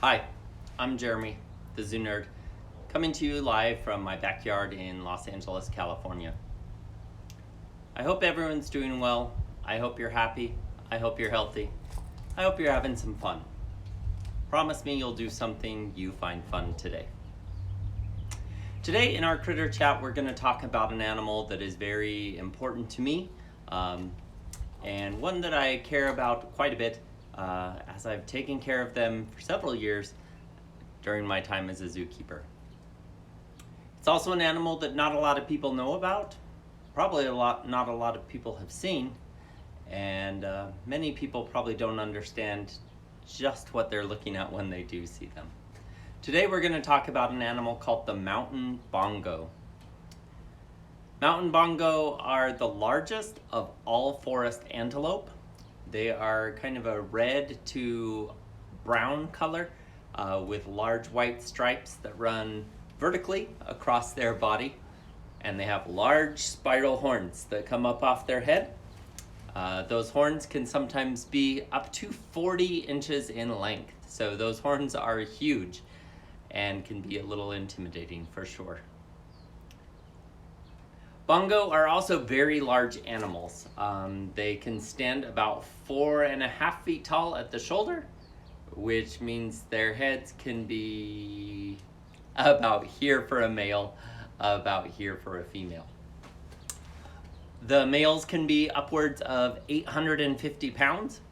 Hi, I'm Jeremy, the Zoo Nerd, coming to you live from my backyard in Los Angeles, California. I hope everyone's doing well. I hope you're happy. I hope you're healthy. I hope you're having some fun. Promise me you'll do something you find fun today. Today in our critter chat, we're going to talk about an animal that is very important to me, and one that I care about quite a bit, as I've taken care of them for several years during my time as a zookeeper. It's also an animal that not a lot of people know about, probably not a lot of people have seen, and many people probably don't understand just what they're looking at when they do see them. Today we're going to talk about an animal called the Mountain Bongo. Mountain Bongo are the largest of all forest antelope. They are kind of a red to brown color with large white stripes that run vertically across their body, and they have large spiral horns that come up off their head. Those horns can sometimes be up to 40 inches in length, so those horns are huge and can be a little intimidating for sure. Bongo are also very large animals. They can stand about 4.5 feet tall at the shoulder, which means their heads can be about here for a male, about here for a female. The males can be upwards of 850 pounds,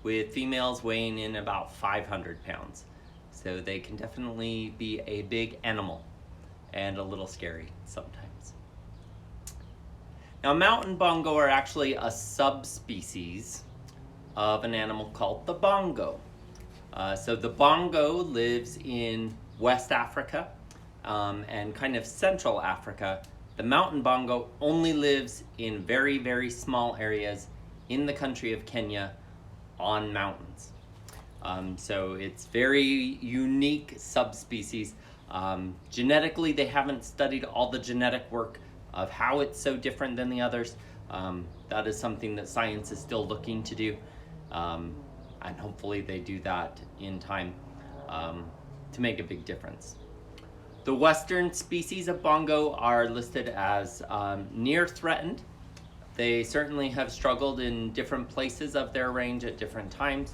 with females weighing in about 500 pounds. So they can definitely be a big animal and a little scary sometimes. Now, mountain bongo are actually a subspecies of an animal called the bongo. So the bongo lives in West Africa and kind of Central Africa. The mountain bongo only lives in very, very small areas in the country of Kenya on mountains. So it's very unique subspecies. Genetically, they haven't studied all the genetic work of how it's so different than the others. That is something that science is still looking to do. And hopefully they do that in time to make a big difference. The western species of bongo are listed as near threatened. They certainly have struggled in different places of their range at different times.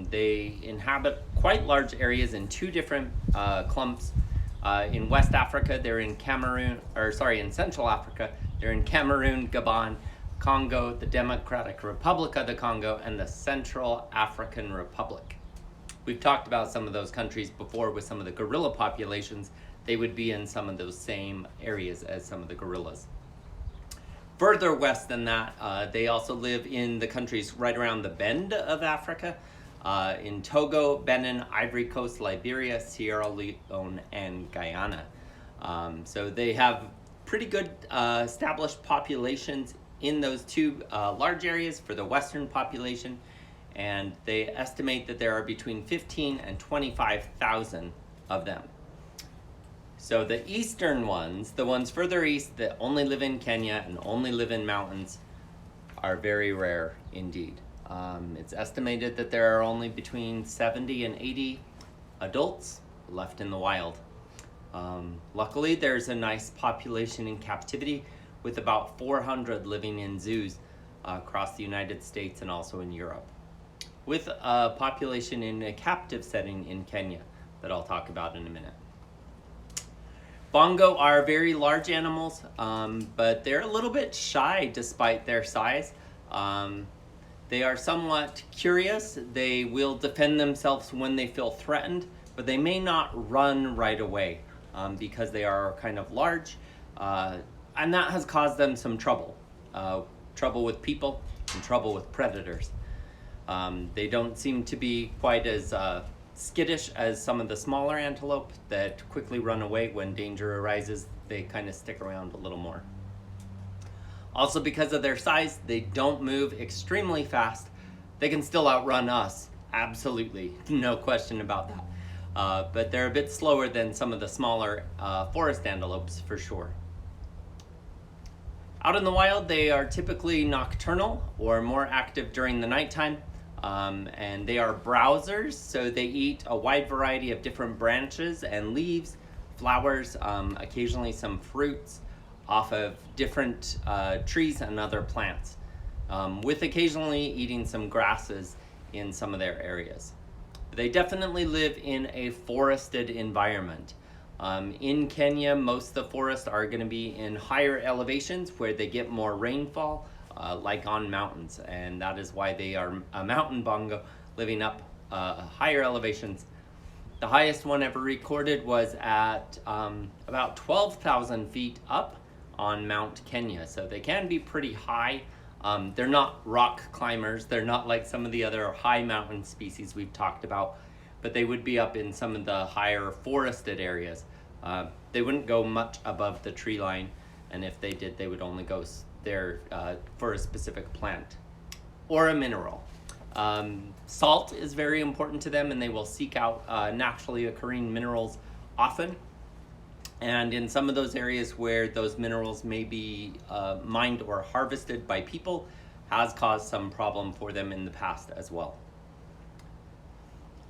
They inhabit quite large areas in two different clumps. In West Africa, they're in in Central Africa, they're in Cameroon, Gabon, Congo, the Democratic Republic of the Congo, and the Central African Republic. We've talked about some of those countries before with some of the gorilla populations. They would be in some of those same areas as some of the gorillas. Further west than that, they also live in the countries right around the bend of Africa, in Togo, Benin, Ivory Coast, Liberia, Sierra Leone, and Guyana. So they have pretty good established populations in those two large areas for the western population, and they estimate that there are between 15 and 25,000 of them. So the eastern ones, the ones further east that only live in Kenya and only live in mountains, are very rare indeed. It's estimated that there are only between 70 and 80 adults left in the wild. Luckily, there's a nice population in captivity with about 400 living in zoos across the United States and also in Europe, with a population in a captive setting in Kenya that I'll talk about in a minute. Bongo are very large animals, but they're a little bit shy despite their size. They are somewhat curious. They will defend themselves when they feel threatened, but they may not run right away because they are kind of large, and that has caused them some trouble. Trouble with people and trouble with predators. They don't seem to be quite as skittish as some of the smaller antelope that quickly run away when danger arises. They kind of stick around a little more. Also, because of their size, they don't move extremely fast. They can still outrun us, absolutely, no question about that. But they're a bit slower than some of the smaller forest antelopes for sure. Out in the wild, they are typically nocturnal or more active during the nighttime. and they are browsers, so they eat a wide variety of different branches and leaves, flowers, occasionally some fruits off of different trees and other plants, with occasionally eating some grasses in some of their areas. They definitely live in a forested environment. In Kenya, most of the forests are going to be in higher elevations where they get more rainfall, like on mountains, and that is why they are a mountain bongo, living up higher elevations. The highest one ever recorded was at about 12,000 feet up on Mount Kenya, so they can be pretty high. They're not rock climbers, they're not like some of the other high mountain species we've talked about, but they would be up in some of the higher forested areas. They wouldn't go much above the tree line, and if they did, they would only go there for a specific plant or a mineral. Salt is very important to them, and they will seek out naturally occurring minerals often. And in some of those areas where those minerals may be mined or harvested by people, has caused some problem for them in the past as well.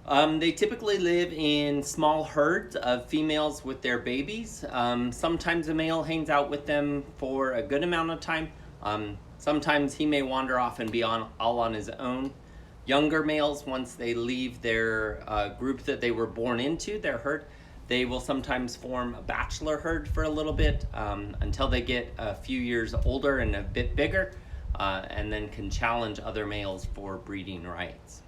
They typically live in small herds of females with their babies. Sometimes a male hangs out with them for a good amount of time. Sometimes he may wander off and be all on his own. Younger males, once they leave their group that they were born into, their herd, they will sometimes form a bachelor herd for a little bit until they get a few years older and a bit bigger, and then can challenge other males for breeding rights.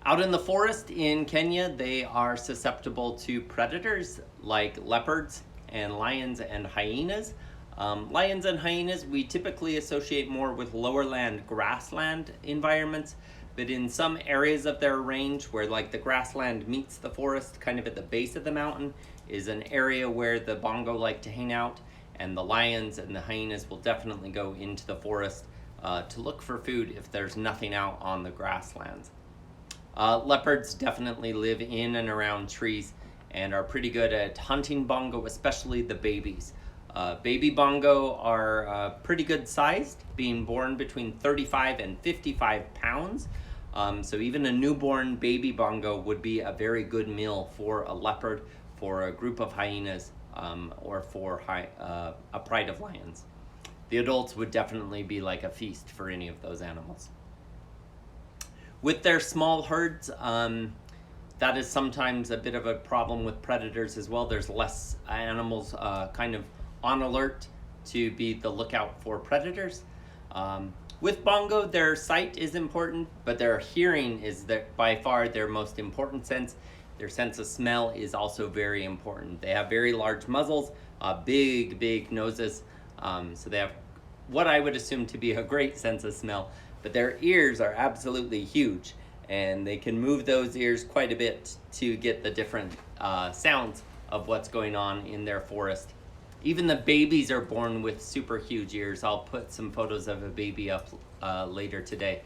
Out in the forest in Kenya, they are susceptible to predators like leopards and lions and hyenas. Lions and hyenas we typically associate more with lower land grassland environments, but in some areas of their range where like the grassland meets the forest kind of at the base of the mountain is an area where the bongo like to hang out, and the lions and the hyenas will definitely go into the forest to look for food if there's nothing out on the grasslands. Leopards definitely live in and around trees and are pretty good at hunting bongo, especially the babies. Baby bongo are pretty good sized, being born between 35 and 55 pounds. So even a newborn baby bongo would be a very good meal for a leopard, for a group of hyenas, or for a pride of lions. The adults would definitely be like a feast for any of those animals. With their small herds, that is sometimes a bit of a problem with predators as well. There's less animals kind of on alert to be the lookout for predators. With bongo, their sight is important, but their hearing is by far their most important sense. Their sense of smell is also very important. They have very large muzzles, big noses, so they have what I would assume to be a great sense of smell, but their ears are absolutely huge, and they can move those ears quite a bit to get the different sounds of what's going on in their forest. Even the babies are born with super huge ears. I'll put some photos of a baby up later today.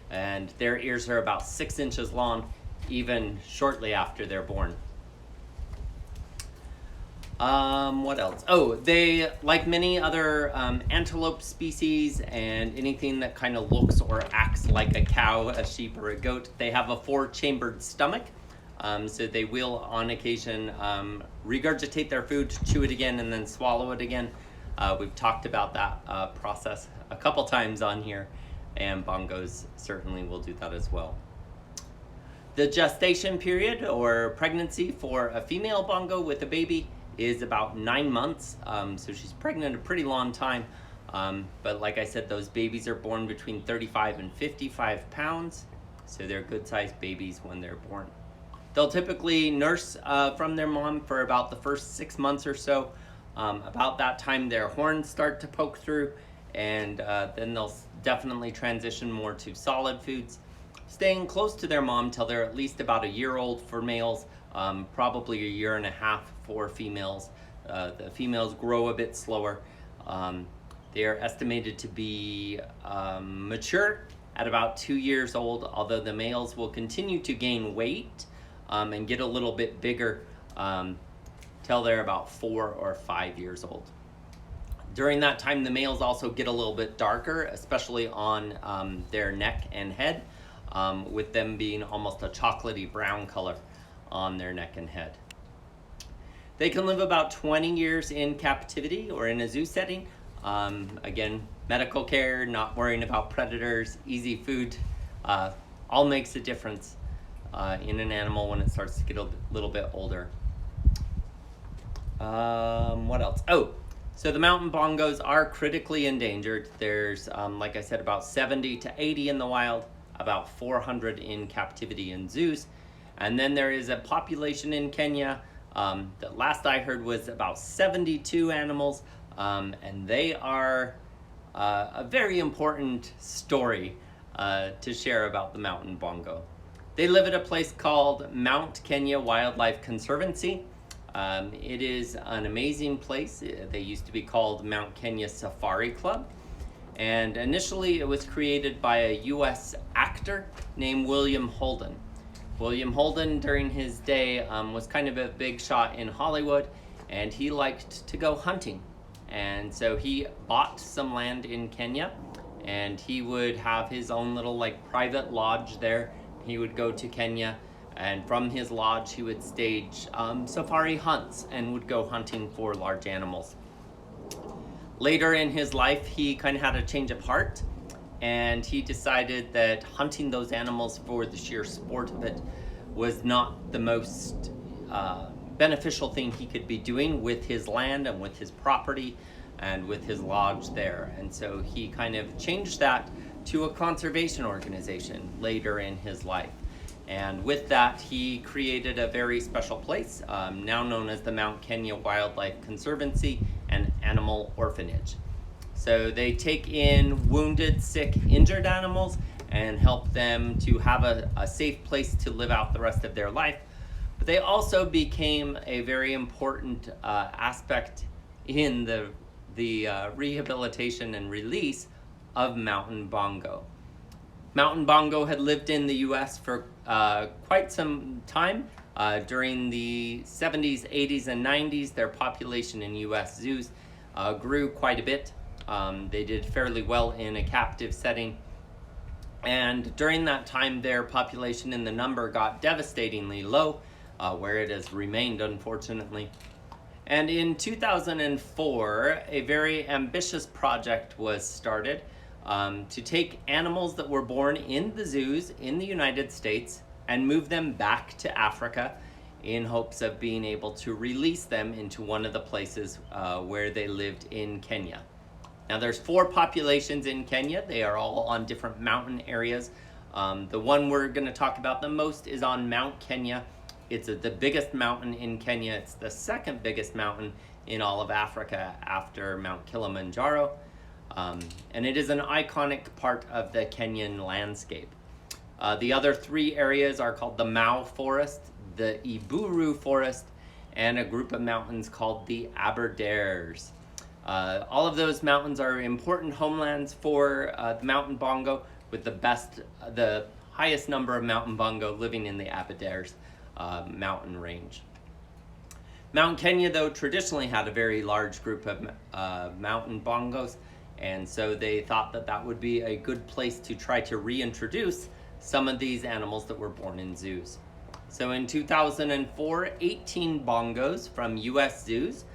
And their ears are about 6 inches long, even shortly after they're born. What else? Oh, they, like many other antelope species and anything that kind of looks or acts like a cow, a sheep, or a goat, they have a 4-chambered stomach. So they will, on occasion, regurgitate their food, chew it again, and then swallow it again. We've talked about that process a couple times on here, and bongos certainly will do that as well. The gestation period or pregnancy for a female bongo with a baby is about 9 months. So she's pregnant a pretty long time. But like I said, those babies are born between 35 and 55 pounds. So they're good-sized babies when they're born. They'll typically nurse from their mom for about the first 6 months or so. About that time, their horns start to poke through, and then they'll definitely transition more to solid foods, staying close to their mom till they're at least about a year old for males, probably a year and a half for females. The females grow a bit slower. They are estimated to be mature at about 2 years old, although the males will continue to gain weight and get a little bit bigger till they're about 4 or 5 years old. During that time, the males also get a little bit darker, especially on their neck and head, with them being almost a chocolatey brown color on their neck and head. They can live about 20 years in captivity or in a zoo setting. Again, medical care, not worrying about predators, easy food, all makes a difference in an animal when it starts to get a little bit older. What else? Oh, so the mountain bongos are critically endangered. There's, like I said, about 70 to 80 in the wild, about 400 in captivity in zoos. And then there is a population in Kenya. The last I heard was about 72 animals, and they are a very important story to share about the mountain bongo. They live at a place called Mount Kenya Wildlife Conservancy. It is an amazing place. They used to be called Mount Kenya Safari Club. And initially it was created by a US actor named William Holden. William Holden, during his day, was kind of a big shot in Hollywood, and he liked to go hunting. And so he bought some land in Kenya, and he would have his own little private lodge there. He would go to Kenya, and from his lodge he would stage safari hunts and would go hunting for large animals. Later in his life, he kind of had a change of heart, and he decided that hunting those animals for the sheer sport of it was not the most beneficial thing he could be doing with his land and with his property and with his lodge there. And so he kind of changed that to a conservation organization later in his life. And with that, he created a very special place, now known as the Mount Kenya Wildlife Conservancy and Animal Orphanage. So they take in wounded, sick, injured animals and help them to have a safe place to live out the rest of their life. But they also became a very important aspect in the rehabilitation and release of Mountain Bongo. Mountain Bongo had lived in the US for quite some time. During the 70s, 80s, and 90s, their population in US zoos grew quite a bit. They did fairly well in a captive setting. And during that time, their population in the number got devastatingly low, where it has remained, unfortunately. And in 2004, a very ambitious project was started to take animals that were born in the zoos in the United States and move them back to Africa in hopes of being able to release them into one of the places where they lived in Kenya. Now there's 4 populations in Kenya. They are all on different mountain areas. The one we're going to talk about the most is on Mount Kenya. It's the biggest mountain in Kenya. It's the second biggest mountain in all of Africa after Mount Kilimanjaro. And it is an iconic part of the Kenyan landscape. The other 3 areas are called the Mau Forest, the Iburu Forest, and a group of mountains called the Aberdares. All of those mountains are important homelands for the mountain bongo, with the highest number of mountain bongo living in the Aberdares mountain range. Mount Kenya, though, traditionally had a very large group of mountain bongos, and so they thought that that would be a good place to try to reintroduce some of these animals that were born in zoos. So in 2004, 18 bongos from US zoos,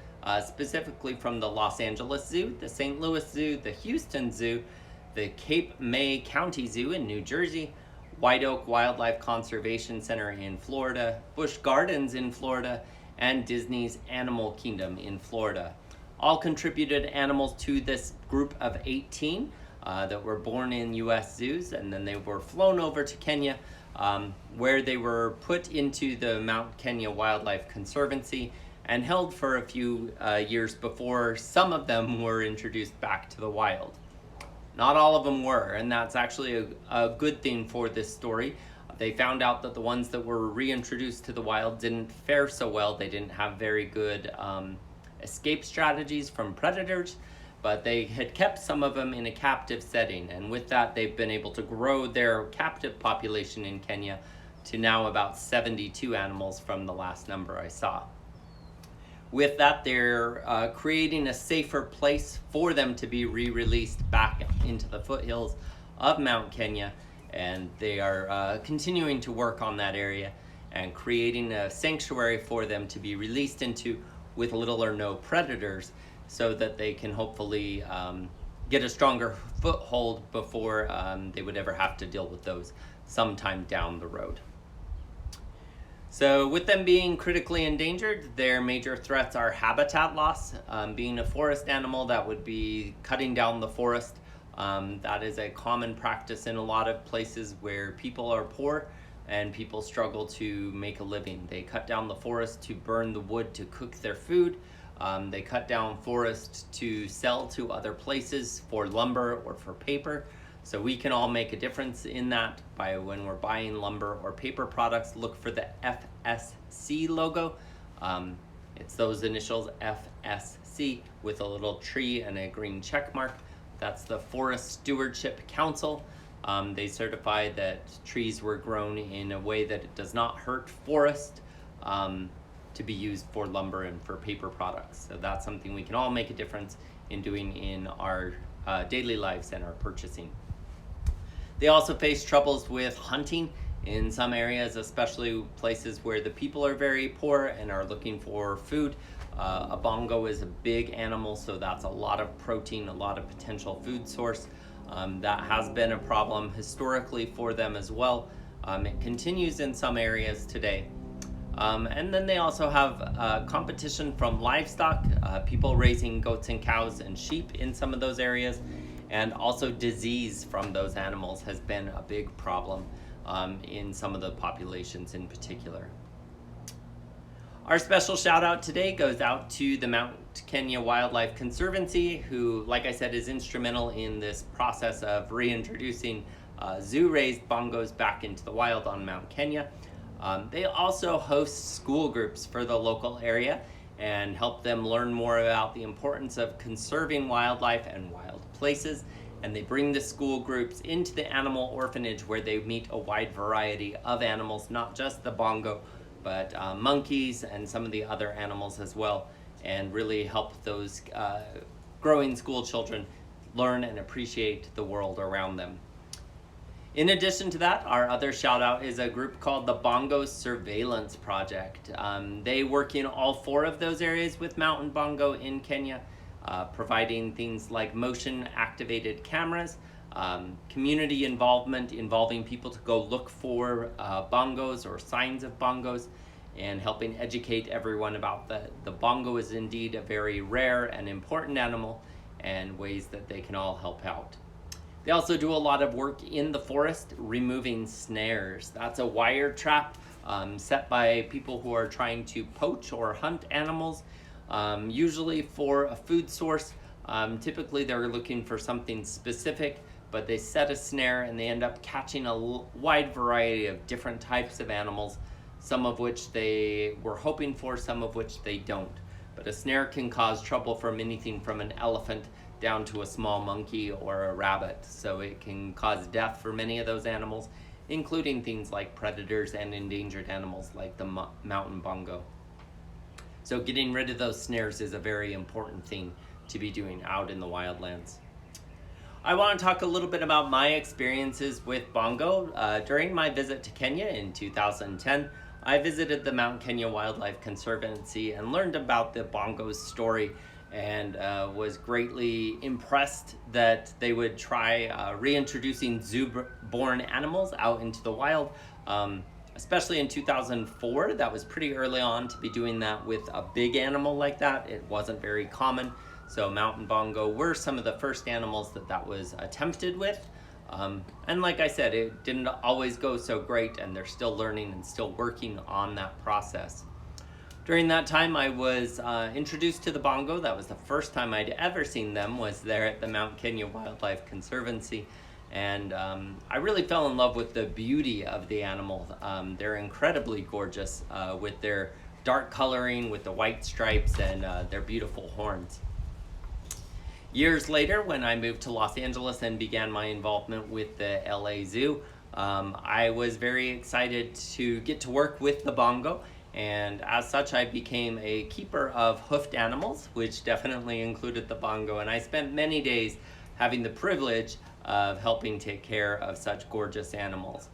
specifically from the Los Angeles Zoo, the St. Louis Zoo, the Houston Zoo, the Cape May County Zoo in New Jersey, White Oak Wildlife Conservation Center in Florida, Busch Gardens in Florida, and Disney's Animal Kingdom in Florida. All contributed animals to this group of 18 that were born in US zoos, and then they were flown over to Kenya, where they were put into the Mount Kenya Wildlife Conservancy and held for a few years before some of them were introduced back to the wild. Not all of them were, and that's actually a good thing for this story. They found out that the ones that were reintroduced to the wild didn't fare so well. They didn't have very good escape strategies from predators, but they had kept some of them in a captive setting, and with that they've been able to grow their captive population in Kenya to now about 72 animals from the last number I saw. With that, they're creating a safer place for them to be re-released back into the foothills of Mount Kenya, and they are continuing to work on that area and creating a sanctuary for them to be released into with little or no predators, so that they can hopefully get a stronger foothold before they would ever have to deal with those sometime down the road. So with them being critically endangered, their major threats are habitat loss. Being a forest animal, that would be cutting down the forest. That is a common practice in a lot of places where people are poor and people struggle to make a living. They cut down the forest to burn the wood to cook their food. They cut down forest to sell to other places for lumber or for paper. So we can all make a difference in that by, when we're buying lumber or paper products, look for the FSC logo. It's those initials, FSC, with a little tree and a green check mark. That's the Forest Stewardship Council. They certify that trees were grown in a way that it does not hurt forest to be used for lumber and for paper products. So that's something we can all make a difference in doing in our daily lives and our purchasing. They also face troubles with hunting in some areas, especially places where the people are very poor and are looking for food. A bongo is a big animal, so that's a lot of protein, a lot of potential food source. That has been a problem historically for them as well. It continues in some areas today. And then they also have competition from livestock, people raising goats and cows and sheep in some of those areas. And also disease from those animals has been a big problem in some of the populations in particular. Our special shout out today goes out to the Mount Kenya Wildlife Conservancy, who, like I said, is instrumental in this process of reintroducing zoo-raised bongos back into the wild on Mount Kenya. They also host school groups for the local area and help them learn more about the importance of conserving wildlife and wild places. And they bring the school groups into the animal orphanage, where they meet a wide variety of animals, not just the bongo, but monkeys and some of the other animals as well, and really help those growing school children learn and appreciate the world around them. In addition to that, our other shout out is a group called the Bongo Surveillance Project. They work in all 4 of those areas with Mountain Bongo in Kenya, providing things like motion activated cameras, community involvement, involving people to go look for bongos or signs of bongos, and helping educate everyone about the bongo is indeed a very rare and important animal, and ways that they can all help out. They also do a lot of work in the forest removing snares. That's a wire trap set by people who are trying to poach or hunt animals, usually for a food source. Typically they're looking for something specific, but they set a snare and they end up catching a wide variety of different types of animals, some of which they were hoping for, some of which they don't. But a snare can cause trouble from anything from an elephant down to a small monkey or a rabbit. So it can cause death for many of those animals, including things like predators and endangered animals like the mountain bongo. So getting rid of those snares is a very important thing to be doing out in the wildlands. I want to talk a little bit about my experiences with bongo. During my visit to Kenya in 2010, I visited the Mount Kenya Wildlife Conservancy and learned about the bongo's story, and was greatly impressed that they would try reintroducing zoo-born animals out into the wild, especially in 2004. That was pretty early on to be doing that with a big animal like that. It wasn't very common. So mountain bongo were some of the first animals that was attempted with. And like I said, it didn't always go so great, and they're still learning and still working on that process. During that time, I was introduced to the bongo. That was the first time I'd ever seen them, was there at the Mount Kenya Wildlife Conservancy. And I really fell in love with the beauty of the animal. They're incredibly gorgeous with their dark coloring, with the white stripes, and their beautiful horns. Years later, when I moved to Los Angeles and began my involvement with the LA Zoo, I was very excited to get to work with the bongo and as such I became a keeper of hoofed animals, which definitely included the bongo, and I spent many days having the privilege of helping take care of such gorgeous animals.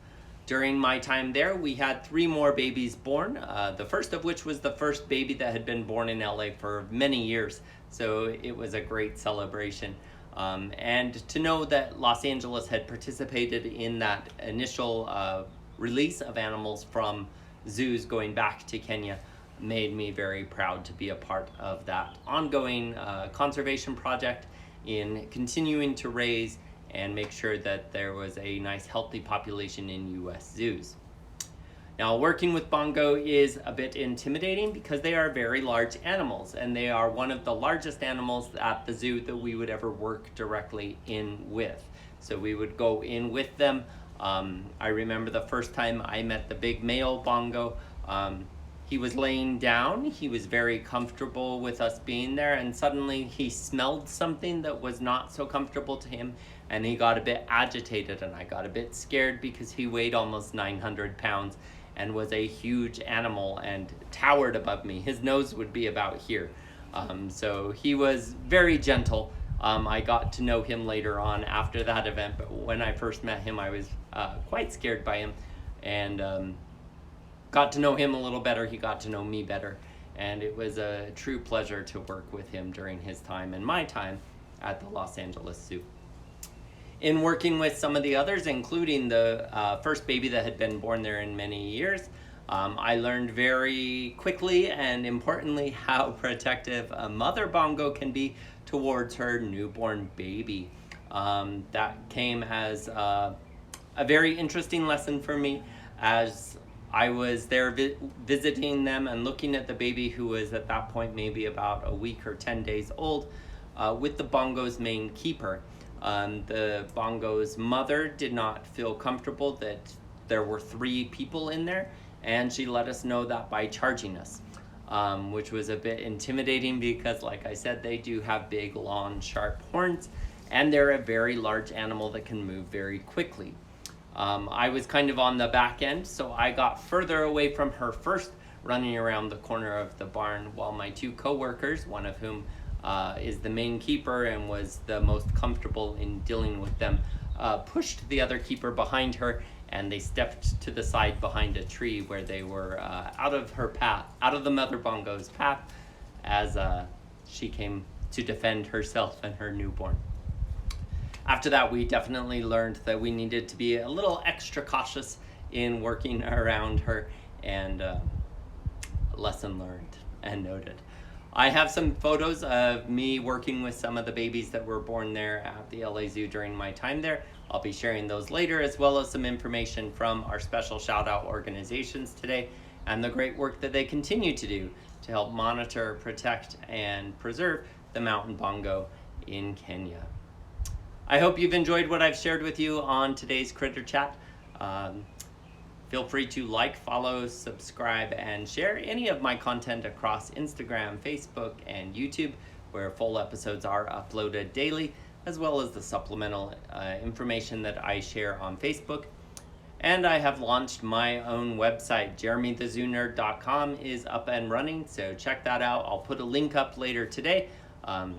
During my time there, we had 3 more babies born, the first of which was the first baby that had been born in LA for many years, so it was a great celebration. And to know that Los Angeles had participated in that initial release of animals from zoos going back to Kenya made me very proud to be a part of that ongoing conservation project in continuing to raise and make sure that there was a nice healthy population in US zoos. Now, working with bongo is a bit intimidating because they are very large animals, and they are one of the largest animals at the zoo that we would ever work directly in with. So we would go in with them. I remember the first time I met the big male bongo. He was laying down, he was very comfortable with us being there, and suddenly he smelled something that was not so comfortable to him, and he got a bit agitated, and I got a bit scared because he weighed almost 900 pounds and was a huge animal and towered above me. His nose would be about here. So he was very gentle. I got to know him later on after that event, but when I first met him, I was quite scared by him, and got to know him a little better. He got to know me better, and it was a true pleasure to work with him during his time and my time at the Los Angeles Zoo. In working with some of the others, including the first baby that had been born there in many years, I learned very quickly and importantly how protective a mother bongo can be towards her newborn baby. That came as a very interesting lesson for me as I was there visiting them and looking at the baby, who was at that point maybe about a week or 10 days old, with the bongo's main keeper. The bongo's mother did not feel comfortable that there were 3 people in there, and she let us know that by charging us, which was a bit intimidating because, like I said, they do have big, long, sharp horns, and they're a very large animal that can move very quickly. I was kind of on the back end, so I got further away from her first, running around the corner of the barn, while my 2 co-workers, one of whom is the main keeper and was the most comfortable in dealing with them, pushed the other keeper behind her, and they stepped to the side behind a tree where they were out of her path, out of the mother bongo's path, as she came to defend herself and her newborn. After that, we definitely learned that we needed to be a little extra cautious in working around her, and lesson learned and noted. I have some photos of me working with some of the babies that were born there at the LA Zoo during my time there. I'll be sharing those later, as well as some information from our special shout out organizations today and the great work that they continue to do to help monitor, protect, and preserve the mountain bongo in Kenya. I hope you've enjoyed what I've shared with you on today's Critter Chat. Feel free to like, follow, subscribe, and share any of my content across Instagram, Facebook, and YouTube, where full episodes are uploaded daily, as well as the supplemental information that I share on Facebook. And I have launched my own website. JeremyTheZooNerd.com is up and running, so check that out. I'll put a link up later today,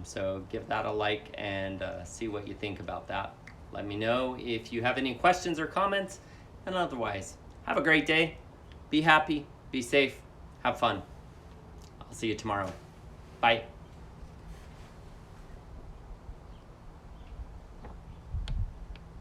so give that a like and see what you think about that. Let me know if you have any questions or comments, and otherwise, have a great day. Be happy, be safe, have fun. I'll see you tomorrow. Bye.